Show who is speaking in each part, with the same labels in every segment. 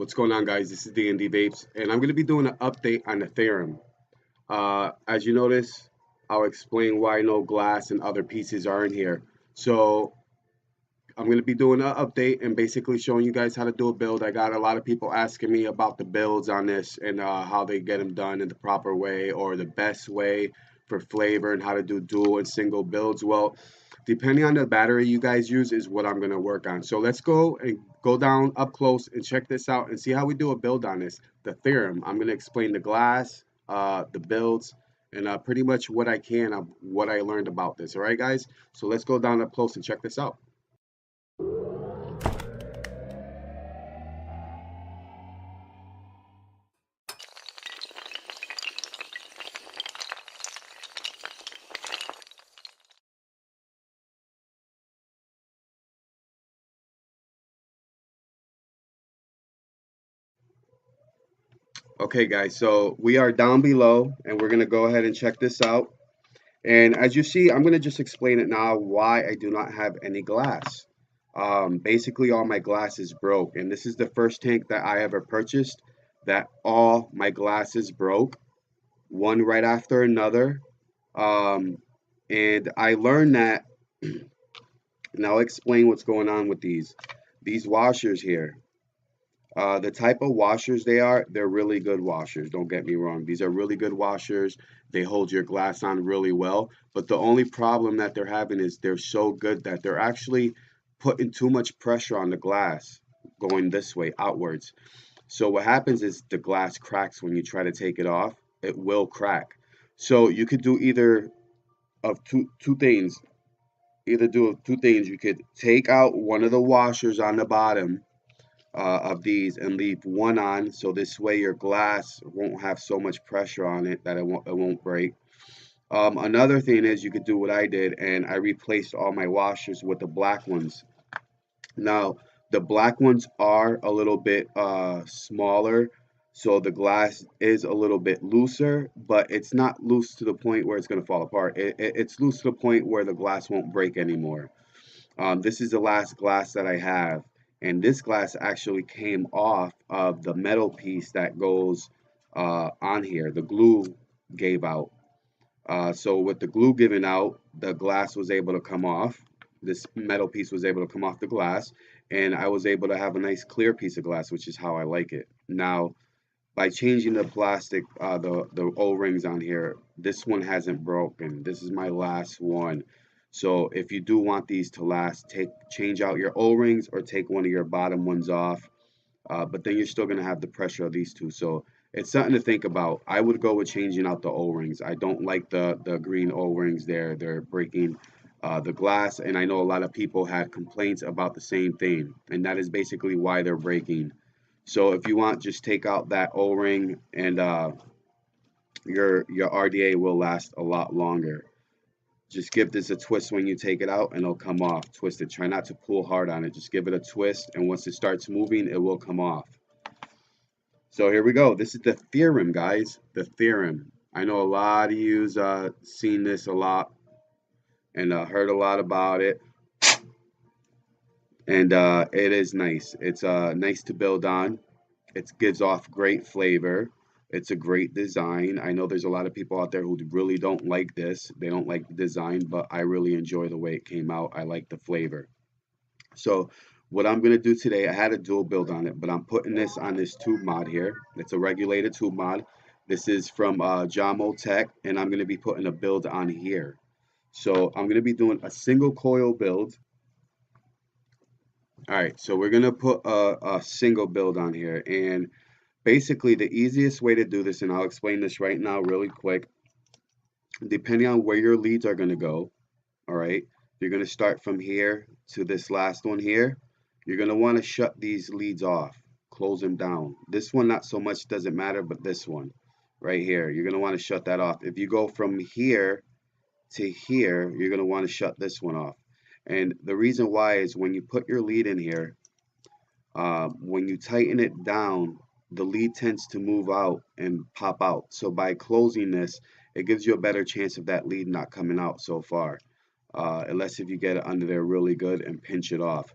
Speaker 1: What's going on, guys? This is D&D Vapes, and I'm going to be doing an update on the Theorem. As you notice, I'll explain why no glass and other pieces are in here. So I'm going to be doing an update and basically showing you guys how to do a build. I got a lot of people asking me about the builds on this and how they get them done in the proper way or the best way for flavor and how to do dual and single builds. Well, depending on the battery you guys use is what I'm going to work on. So let's go and go down up close and check this out and see how we do a build on this. The Theorem. I'm going to explain the glass, the builds, and pretty much what I can of what I learned about this. All right, guys? So let's go down up close and check this out. Okay, guys, so we are down below and we're going to go ahead and check this out. And as you see, I'm going to just explain it now why I do not have any glass. Basically, all my glass is broke. And this is the first tank that I ever purchased that all my glasses broke, one right after another. And I learned that, and I'll explain what's going on with these washers here. The type of washers they're really good washers. Don't get me wrong. These are really good washers. They hold your glass on really well. But the only problem that they're having is they're so good that they're actually putting too much pressure on the glass going this way, outwards. So what happens is the glass cracks when you try to take it off. It will crack. So you could do either of two things. Either do two things. You could take out one of the washers on the bottom of these and leave one on, so this way your glass won't have so much pressure on it that it won't break. Another thing is you could do what I did, and I replaced all my washers with the black ones. Now the black ones are a little bit smaller, so the glass is a little bit looser, but it's not loose to the point where it's going to fall apart. It's loose to the point where the glass won't break anymore. This is the last glass that I have, and this glass actually came off of the metal piece that goes on here. The glue gave out. So with the glue giving out, the glass was able to come off. This metal piece was able to come off the glass, and I was able to have a nice clear piece of glass, which is how I like it. Now, by changing the plastic, the O-rings on here, this one hasn't broken. This is my last one. So if you do want these to last, change out your O-rings or take one of your bottom ones off. But then you're still going to have the pressure of these two. So it's something to think about. I would go with changing out the O-rings. I don't like the green O-rings there. They're breaking the glass. And I know a lot of people had complaints about the same thing. And that is basically why they're breaking. So if you want, just take out that O-ring and your RDA will last a lot longer. Just give this a twist when you take it out and it'll come off. Twist it. Try not to pull hard on it. Just give it a twist, and once it starts moving, it will come off. So here we go. This is the Theorem, guys. The Theorem. I know a lot of you's seen this a lot and heard a lot about it. And it is nice. It's nice to build on. It gives off great flavor. It's a great design. I know there's a lot of people out there who really don't like this. They don't like the design, but I really enjoy the way it came out. I like the flavor. So what I'm going to do today, I had a dual build on it, but I'm putting this on this tube mod here. It's a regulated tube mod. This is from Jamo Tech, and I'm going to be putting a build on here. So I'm going to be doing a single coil build. All right, so we're going to put a single build on here, and basically, the easiest way to do this, and I'll explain this right now really quick, depending on where your leads are going to go, all right, you're going to start from here to this last one here. You're going to want to shut these leads off, close them down. This one, not so much doesn't matter, but this one right here, you're going to want to shut that off. If you go from here to here, you're going to want to shut this one off. And the reason why is when you put your lead in here, when you tighten it down, the lead tends to move out and pop out. So by closing this, it gives you a better chance of that lead not coming out so far, unless if you get it under there really good and pinch it off.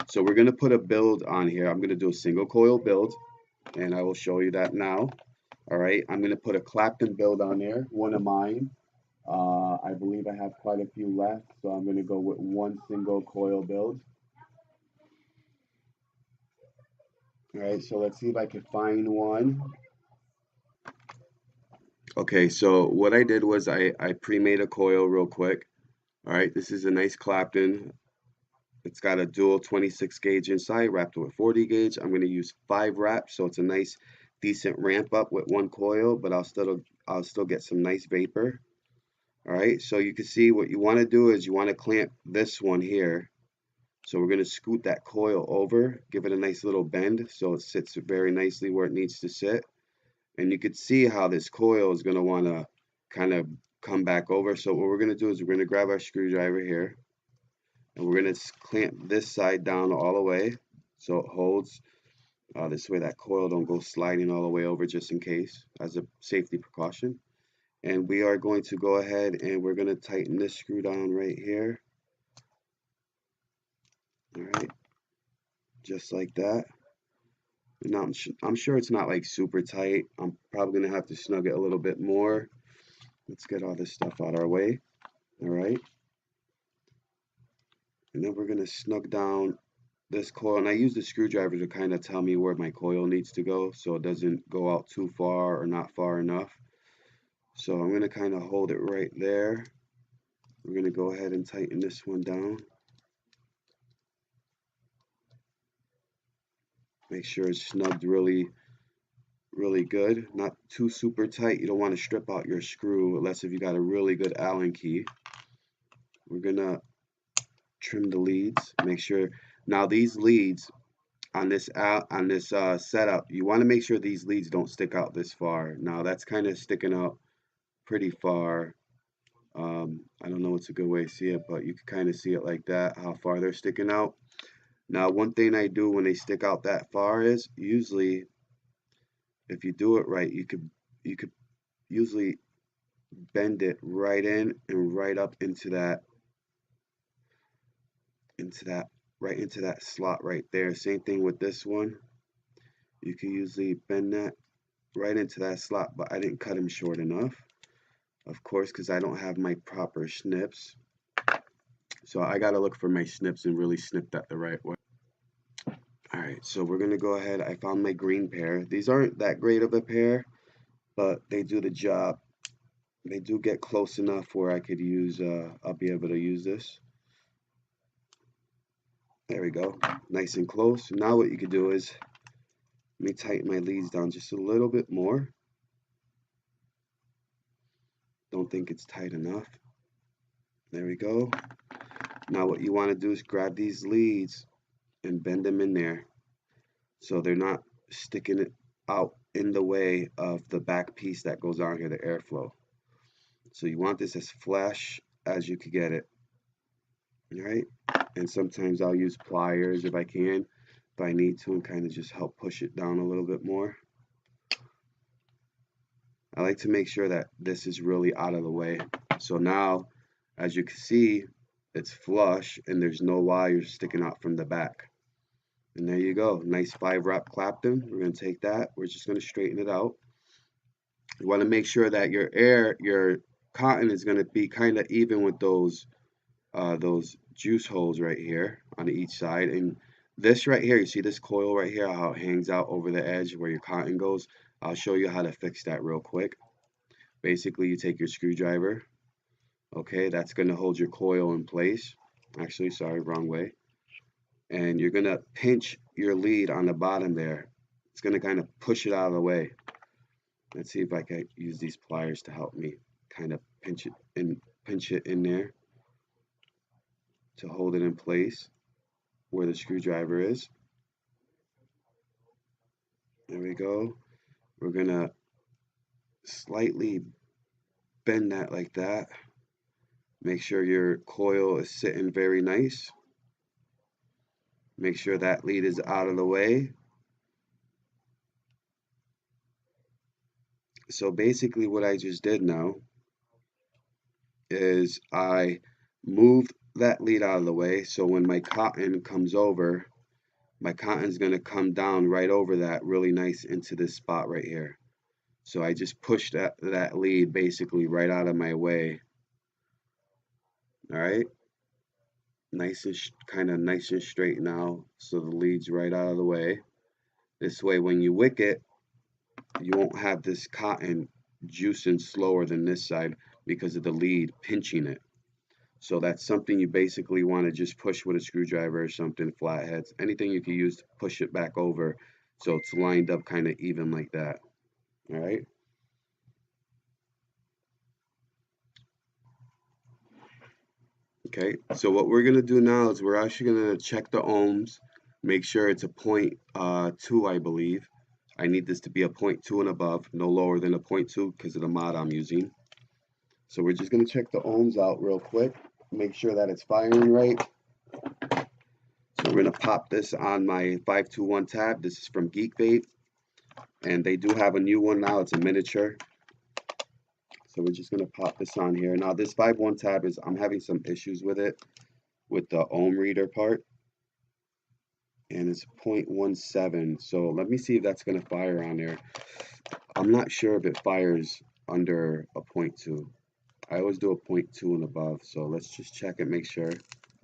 Speaker 1: So we're going to put a build on here. I'm going to do a single coil build. and I will show you that now. All right, I'm going to put a Clapton build on there, one of mine. I believe I have quite a few left, so I'm going to go with one single coil build. All right, so let's see if I can find one. Okay, so what I did was I pre-made a coil real quick. All right, this is a nice Clapton. It's got a dual 26 gauge inside wrapped with 40 gauge. I'm going to use 5 wraps, so it's a nice decent ramp up with one coil, but I'll still get some nice vapor. All right, so you can see what you want to do is you want to clamp this one here. So we're going to scoot that coil over, give it a nice little bend so it sits very nicely where it needs to sit. And you could see how this coil is going to want to kind of come back over. So what we're going to do is we're going to grab our screwdriver here, and we're going to clamp this side down all the way so it holds. This way that coil don't go sliding all the way over, just in case, as a safety precaution. And we are going to go ahead and we're going to tighten this screw down right here. All right, just like that. Now I'm sure it's not like super tight. I'm probably going to have to snug it a little bit more. Let's get all this stuff out of our way. All right. And then we're going to snug down this coil. And I use the screwdriver to kind of tell me where my coil needs to go so it doesn't go out too far or not far enough. So I'm going to kind of hold it right there. We're going to go ahead and tighten this one down. Make sure it's snugged really good, not too super tight. You don't want to strip out your screw unless if you got a really good Allen key. We're gonna trim the leads. Make sure now these leads on this setup, you want to make sure these leads don't stick out this far. Now that's kind of sticking out pretty far. I don't know what's a good way to see it, but you can kind of see it like that, how far they're sticking out. Now one thing I do when they stick out that far is usually, if you do it right, you could usually bend it right in and right up into that right into that slot right there. Same thing with this one. You can usually bend that right into that slot, but I didn't cut them short enough, of course, because I don't have my proper snips. So I got to look for my snips and really snip that the right way. All right, so we're gonna go ahead. I found my green pair. These aren't that great of a pair, but they do the job. They do get close enough where I could use, I'll be able to use this. There we go, nice and close. Now what you could do is, let me tighten my leads down just a little bit more. Don't think it's tight enough. There we go. Now what you want to do is grab these leads and bend them in there so they're not sticking it out in the way of the back piece that goes on here, the airflow. So you want this as flush as you could get it. All right, and sometimes I'll use pliers if I can, if I need to, and kind of just help push it down a little bit more. I like to make sure that this is really out of the way. So now, as you can see, it's flush and there's no wires sticking out from the back. And there you go, nice 5-wrap Clapton. We're going to take that, we're just going to straighten it out. You want to make sure that your cotton is going to be kind of even with those juice holes right here on each side. And this right here, you see this coil right here, how it hangs out over the edge where your cotton goes. I'll show you how to fix that real quick. Basically, you take your screwdriver. Okay, that's going to hold your coil in place. Actually, sorry, wrong way. And you're going to pinch your lead on the bottom there. It's going to kind of push it out of the way. Let's see if I can use these pliers to help me kind of pinch it in there to hold it in place where the screwdriver is. There we go. We're going to slightly bend that like that. Make sure your coil is sitting very nice. Make sure that lead is out of the way. So basically what I just did now is I moved that lead out of the way, so when my cotton comes over, my cotton's going to come down right over that really nice into this spot right here. So I just pushed that lead basically right out of my way. All right, nice and kind of nice and straight now, so the lead's right out of the way. This way, when you wick it, you won't have this cotton juicing slower than this side because of the lead pinching it. So that's something you basically want to just push with a screwdriver or something, flatheads, anything you can use to push it back over so it's lined up kind of even like that. All right. Okay, so what we're gonna do now is we're actually gonna check the ohms, make sure it's a 0.2, I believe. I need this to be a 0.2 and above, no lower than a 0.2 because of the mod I'm using. So we're just gonna check the ohms out real quick, make sure that it's firing right. So we're gonna pop this on my 521 tab. This is from Geek Vape, and they do have a new one now. It's a miniature. So we're just gonna pop this on here. Now this 5.1 tab is, I'm having some issues with it, with the ohm reader part, and it's 0.17. So let me see if that's gonna fire on there. I'm not sure if it fires under a 0.2. I always do a 0.2 and above. So let's just check it, make sure.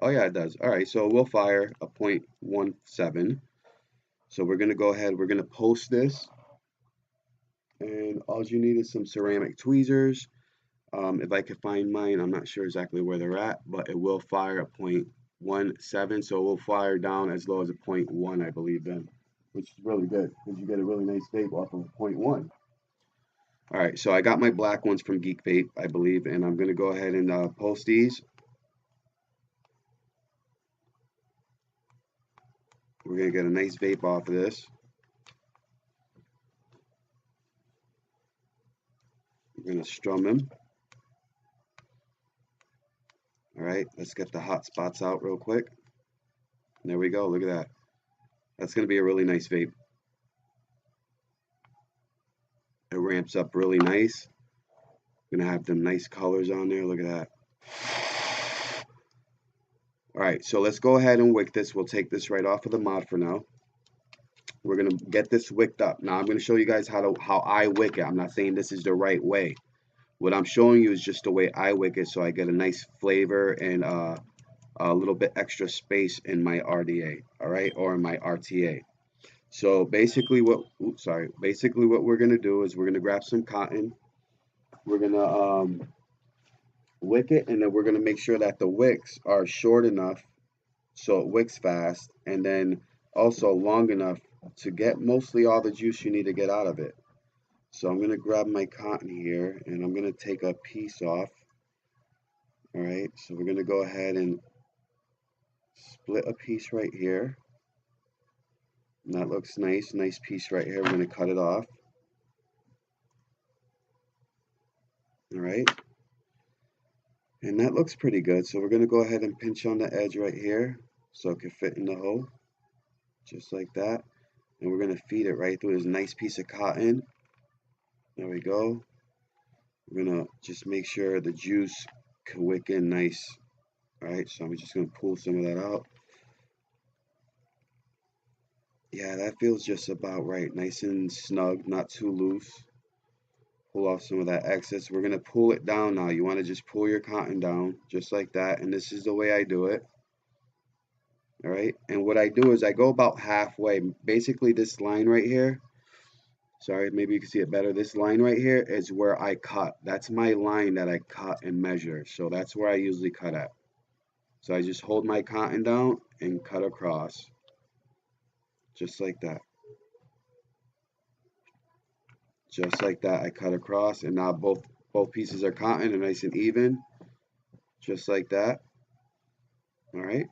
Speaker 1: Oh yeah, it does. All right, so we'll fire a 0.17. So we're gonna go ahead, we're gonna post this, and all you need is some ceramic tweezers. If I could find mine, I'm not sure exactly where they're at, but it will fire at 0.17, so it will fire down as low as a 0.1, I believe, then, which is really good because you get a really nice vape off of a 0.1. All right, so I got my black ones from Geek Vape, I believe, and I'm going to go ahead and post these. We're going to get a nice vape off of this. We're going to strum them. All right, let's get the hot spots out real quick. There we go, look at that. That's going to be a really nice vape. It ramps up really nice. Going to have them nice colors on there, look at that. All right, so let's go ahead and wick this. We'll take this right off of the mod for now. We're going to get this wicked up. Now I'm going to show you guys how I wick it. I'm not saying this is the right way. What I'm showing you is just the way I wick it, so I get a nice flavor and a little bit extra space in my RDA, all right, or in my RTA. So basically what we're going to do is we're going to grab some cotton. We're going to wick it, and then we're going to make sure that the wicks are short enough so it wicks fast, and then also long enough to get mostly all the juice you need to get out of it. So I'm going to grab my cotton here, and I'm going to take a piece off. All right, so we're going to go ahead and split a piece right here. And that looks nice, nice piece right here. We're going to cut it off. All right, and that looks pretty good. So we're going to go ahead and pinch on the edge right here so it can fit in the hole, just like that. And we're going to feed it right through this nice piece of cotton. There we go. We're going to just make sure the juice can wick in nice. All right, so I'm just going to pull some of that out. Yeah, that feels just about right. Nice and snug, not too loose. Pull off some of that excess. We're going to pull it down now. You want to just pull your cotton down just like that. And this is the way I do it. All right, and what I do is I go about halfway. Basically, this line right here, sorry, maybe you can see it better. This line right here is where I cut. That's my line that I cut and measure. So that's where I usually cut at. So I just hold my cotton down and cut across. Just like that. Just like that, I cut across, and now both pieces are cotton and nice and even. Just like that. All right.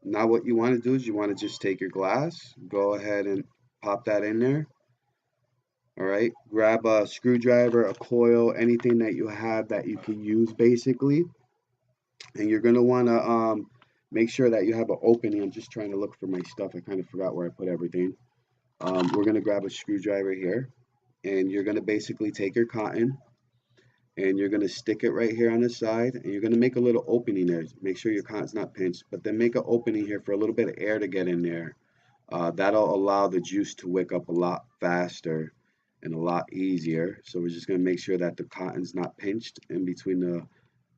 Speaker 1: Now what you want to do is you want to just take your glass, go ahead and pop that in there. All right, grab a screwdriver, a coil, anything that you have that you can use basically. And you're going to want to make sure that you have an opening. I'm just trying to look for my stuff. I kind of forgot where I put everything. We're going to grab a screwdriver here, and you're going to basically take your cotton, and you're going to stick it right here on the side, and you're going to make a little opening there. Make sure your cotton's not pinched, but then make an opening here for a little bit of air to get in there. That'll allow the juice to wick up a lot faster and a lot easier. So we're just going to make sure that the cotton's not pinched in between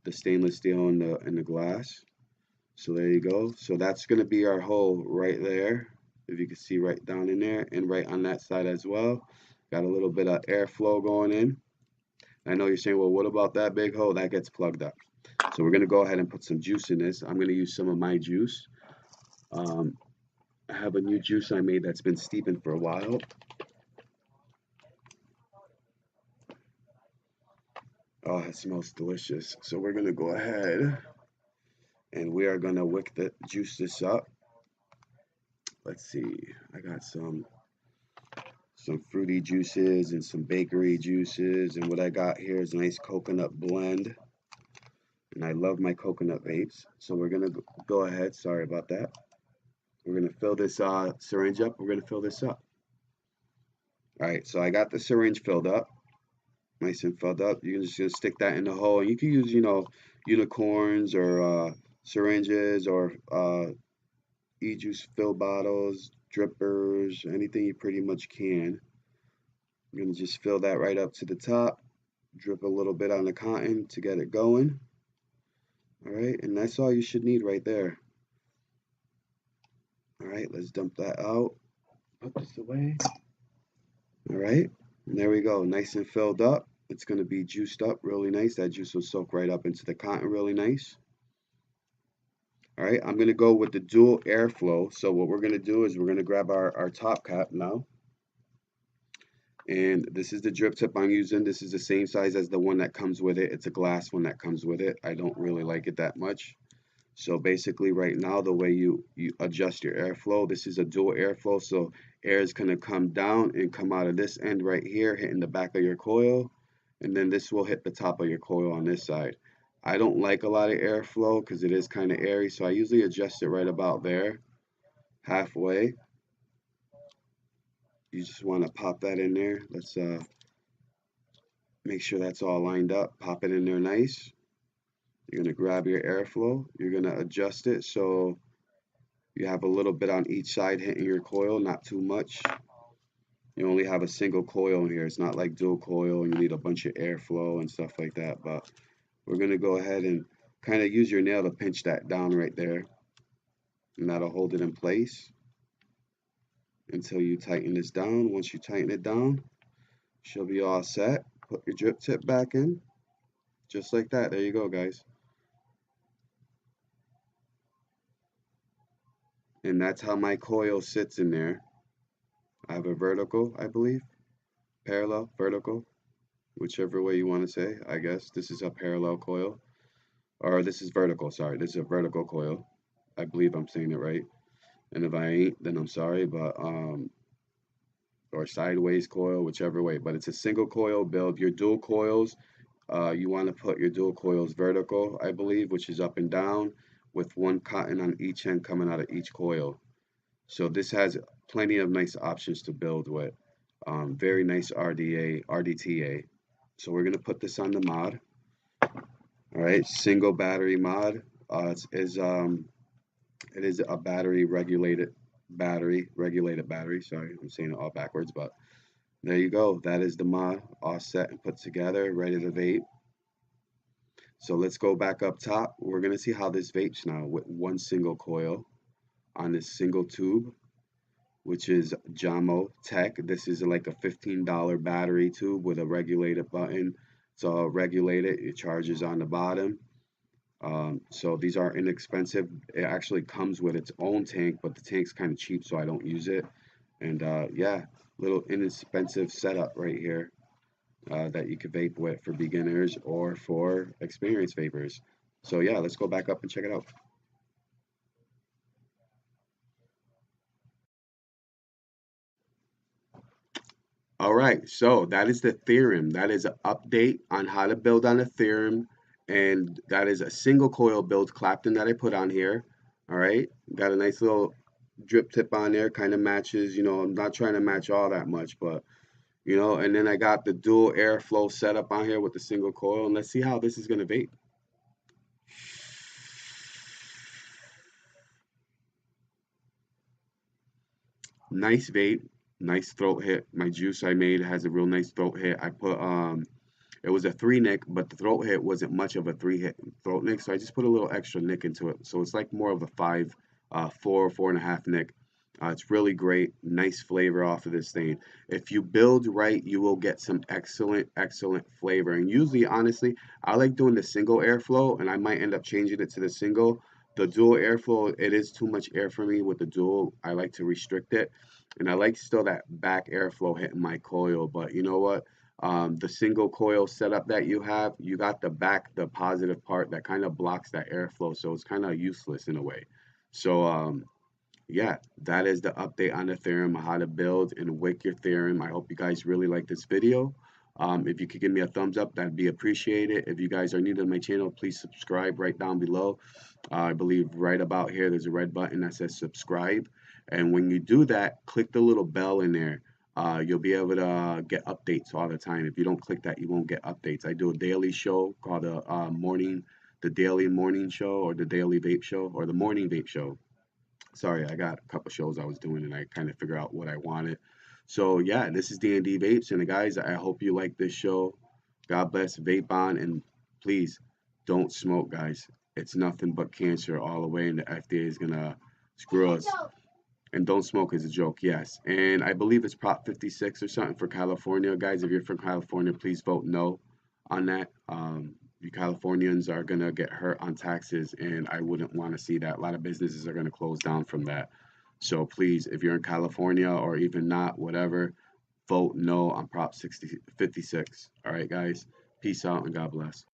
Speaker 1: the stainless steel and the glass. So there you go. So that's going to be our hole right there. If you can see right down in there and right on that side as well. Got a little bit of airflow going in. I know you're saying, well, what about that big hole? That gets plugged up. So we're going to go ahead and put some juice in this. I'm going to use some of my juice. I have a new juice I made that's been steeping for a while. Oh, it smells delicious. So we're going to go ahead and we are going to juice this up. Let's see. I got some fruity juices and some bakery juices, and what I got here is a nice coconut blend. And I love my coconut vapes. So we're going to go ahead. Sorry about that. We're going to fill this syringe up. We're going to fill this up. All right, so I got the syringe filled up. Nice and filled up. You're just going to stick that in the hole. You can use, unicorns or syringes or e-juice fill bottles, drippers, anything you pretty much can. You're going to just fill that right up to the top. Drip a little bit on the cotton to get it going. All right, and that's all you should need right there. All right, let's dump that out. Put this away. All right, and there we go. Nice and filled up. It's going to be juiced up really nice. That juice will soak right up into the cotton really nice. All right, I'm going to go with the dual airflow. So what we're going to do is we're going to grab our top cap now. And this is the drip tip I'm using. This is the same size as the one that comes with it. It's a glass one that comes with it. I don't really like it that much. So basically right now, the way you adjust your airflow, this is a dual airflow. So air is going to come down and come out of this end right here, hitting the back of your coil. And then this will hit the top of your coil on this side. I don't like a lot of airflow because it is kind of airy. So I usually adjust it right about there, halfway. You just want to pop that in there. Let's make sure that's all lined up. Pop it in there nice. You're going to grab your airflow. You're going to adjust it so you have a little bit on each side hitting your coil, not too much. You only have a single coil in here. It's not like dual coil and you need a bunch of airflow and stuff like that. But we're going to go ahead and kind of use your nail to pinch that down right there. And that'll hold it in place until you tighten this down. Once you tighten it down, she'll be all set. Put your drip tip back in. Just like that. There you go, guys. And that's how my coil sits in there. I have a vertical, I believe. Parallel, vertical, whichever way you want to say. I guess this is a parallel coil. Or this is vertical, sorry. This is a vertical coil. I believe I'm saying it right. And if I ain't, then I'm sorry. But or sideways coil, whichever way. But it's a single coil build. Your dual coils, you want to put your dual coils vertical, I believe, which is up and down, with one cotton on each end coming out of each coil. So this has plenty of nice options to build with. Very nice RDTA. So we're going to put this on the mod. All right, single battery mod. It is a regulated battery. Sorry, I'm saying it all backwards, but there you go. That is the mod, all set and put together, ready to vape. So let's go back up top. We're going to see how this vapes now with one single coil on this single tube, which is Jamo Tech. This is like a $15 battery tube with a regulated button. It's all regulated. It charges on the bottom. So these are inexpensive. It actually comes with its own tank, but the tank's kind of cheap, so I don't use it. And yeah, little inexpensive setup right here that you could vape with for beginners or for experienced vapors. So yeah, let's go back up and check it out. All right, so that is the theorem. That is an update on how to build on a theorem, and that is a single coil build Clapton that I put on here. All right, got a nice little drip tip on there, kind of matches. I'm not trying to match all that much, but and then I got the dual airflow setup on here with the single coil, and let's see how this is gonna vape. Nice vape, nice throat hit. My juice I made has a real nice throat hit. I put it was a 3 nick, but the throat hit wasn't much of a 3 hit throat nick, so I just put a little extra nick into it. So it's like more of a 5, 4.5 nick. It's really great, nice flavor off of this thing. If you build right, you will get some excellent, excellent flavor. And usually, honestly, I like doing the single airflow, and I might end up changing it to the single. The dual airflow, it is too much air for me with the dual. I like to restrict it, and I like still that back airflow hitting my coil. But you know what? The single coil setup that you have, you got the back, the positive part that kind of blocks that airflow, so it's kind of useless in a way. So yeah, that is the update on the theorem, how to build and wick your theorem. I hope you guys really like this video. If you could give me a thumbs up, that'd be appreciated. If you guys are new to my channel, please subscribe right down below. I believe right about here, there's a red button that says subscribe. And when you do that, click the little bell in there. You'll be able to get updates all the time. If you don't click that, you won't get updates. I do a daily show called the daily morning show, or the daily vape show, or the morning vape show. Sorry, I got a couple shows I was doing and I kind of figure out what I wanted. So yeah, this is D&D Vapes, and guys, I hope you like this show. God bless, vape on, and please don't smoke, guys. It's nothing but cancer all the way, and the FDA is gonna screw us. And don't smoke is a joke, yes. And I believe it's Prop 56 or something for California, guys. If you're from California, please vote no on that. You Californians are gonna get hurt on taxes, and I wouldn't want to see that. A lot of businesses are gonna close down from that. So please, if you're in California or even not, whatever, vote no on Prop 56. All right, guys. Peace out and God bless.